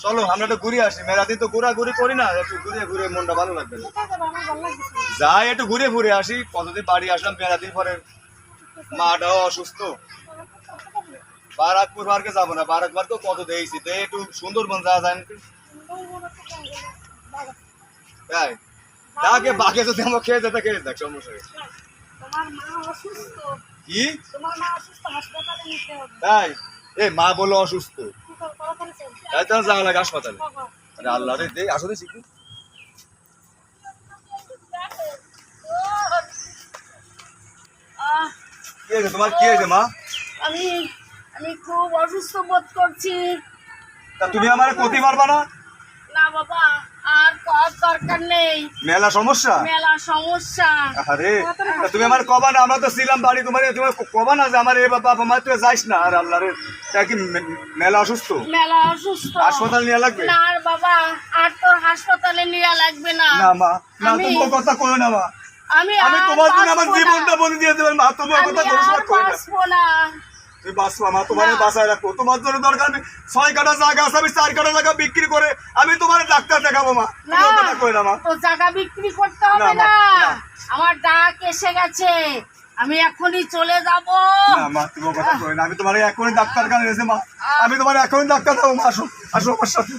চলো আমরা একটু ঘুরে আসি, মেলা দিন তো ঘোরাঘুরি করি না, একটু ঘুরে ঘুরে মনটা ভালো লাগবে। যাই একটু ঘুরে ঘুরে আসি, কতদিন বাড়ি আসলাম মেলা দিন পরে, মাটাও অসুস্থ। বারাকপুর পার্কে যাবো না, বারাকপুর তো কত দেখছি, তো একটু সুন্দরবন যাওয়া যায় নাকি? তাই তাকে বাঘে যদি আমার খেয়ে যেতে খেয়ে দেখ সমস্যা কি? তাই এ মা বললো অসুস্থ, তাই তো যাওয়া লাগে হাসপাতালে। আরে আল্লাহ রে, দে আসলে শিখি। কি হয়েছে তোমার, কি হয়েছে মা? আমি আমি খুব অসুস্থ বোধ করছি। তা তুমি আমার ক্ষতি পারবা না? না বাবা, আর কর দরকার নেই। মেলা সমস্যা, মেলা সমস্যা। আরে তা তুমি আমার কবা না, আমরা তো ছিলাম বাড়ি, তোমার তুমি কবা না যে আমার এ বাবা মা তুই যাইস না। আর আল্লাহ রে, তা কি মেলা অসুস্থ? মেলা অসুস্থ, হাসপাতাল নিয়ে লাগবে? না আর বাবা, আর তোর হাসপাতালে নিয়ে লাগবে না। না মা, না তুমি ও কথা কই না মা, আমি আমি তোমার জন্য আমার জীবনটা বলে দিয়ে দেব মা, তুমি ও কথা কই না। তুমি বাঁচবা মা, তোমার বাঁচায় রাখো, তোমার জন্য দরকার নেই 6 কাঠা জায়গা আছে, আমি 4 কাঠা জায়গা বিক্রি করে আমি তোমার ডাক্তার দেখাবো মা, তুমি ও কথা কই না মা। তো জায়গা বিক্রি করতে হবে না, আমার ডাক এসে গেছে, আমি এখনই চলে যাব। না মা, তুমি ও কথা কই না, আমি তোমার এখনই ডাক্তার কাছে এসে মা, আমি তোমার এখনই ডাক্তার দেবো মা, আসো আসো আমার সাথে।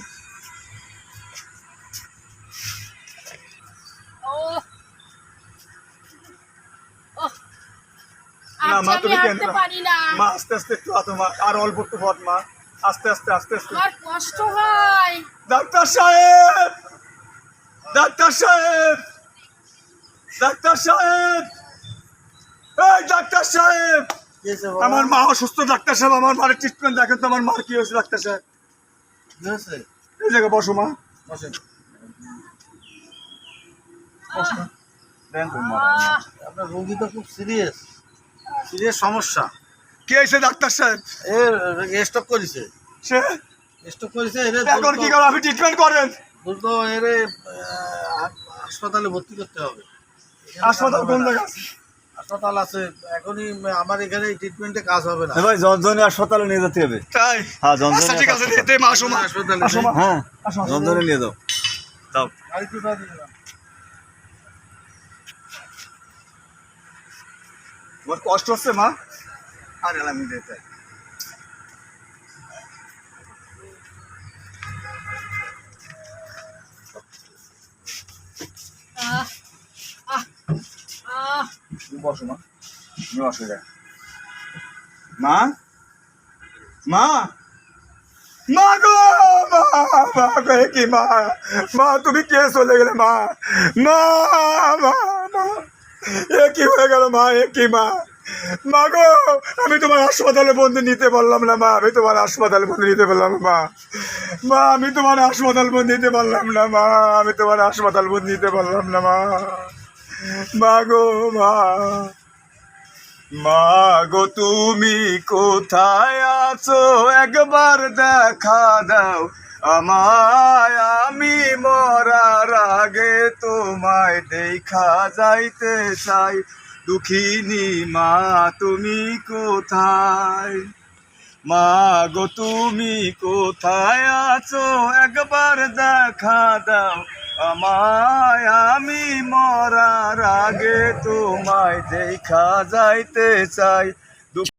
না মা, তুমি কেন মা, আস্তে আস্তে একটু হাঁটো মা, আর অল্প একটু পথ মা, আস্তে আস্তে আস্তে আস্তে। আমার কষ্ট হয়। ডাক্তার সাহেব, ডাক্তার সাহেব, ডাক্তার সাহেব, এই ডাক্তার সাহেব, আমার মা অসুস্থ ডাক্তার সাহেব, আমার মায়ের ট্রিটমেন্ট দেখেন তো, আমার মার কি হয়েছে ডাক্তার সাহেব? এই জায়গায় বসো মা, বসেন। আপনার রোগী তো খুব সিরিয়াস সিরিয়াস সমস্যা। কি হয়েছে ডাক্তার সাহেব? স্টক করেছে, সে স্টক করেছে। এখন কি করে আপনি ট্রিটমেন্ট করেন? দ্রুত এর হাসপাতালে ভর্তি করতে হবে। হাসপাতাল কোন জায়গা আছে? হাসপাতাল আছে, এখনই আমার এখানে ট্রিটমেন্টে কাজ হবে না। ভাই জনজনে হাসপাতালে নিয়ে যেতে হবে। তাই? হ্যাঁ জনজনে, আচ্ছা ঠিক আছে, দে মা, আসো মা, হাসপাতালে আসো মা, হ্যাঁ আসো। জনজনে নিয়ে যাও। দাও তোমার কষ্ট হচ্ছে মা? আরে আমি দিতে বসো মা, তুমি অসুবিধা মা, মা, মা গো, মা, মা গো, কি মা, মা তুমি কে চলে গেলে মা, মা, মা, মা, এ কি হয়ে গেল মা, এ কি মা, মা গো, আমি তোমার হাসপাতালে বন্দি নিতে পারলাম না মা, আমি তোমার হাসপাতালে বন্দি নিতে পারলাম না মা, মা আমি তোমার হাসপাতাল বন্দি নিতে পারলাম না মা, আমি তোমার হাসপাতাল বন্দি নিতে পারলাম না মা, মা গো, মা, মা গো তুমি কোথায় আছো, একবার দেখা দাও আমায়, আমি মরার আগে তোমায় দেখা যাইতে চাই, দুঃখিনী মা তুমি কোথায়, মা গো তুমি কোথায় আছো, একবার দেখা দাও আমায়, আমি মরার আগে তোমায় দেখা যাইতে চাই।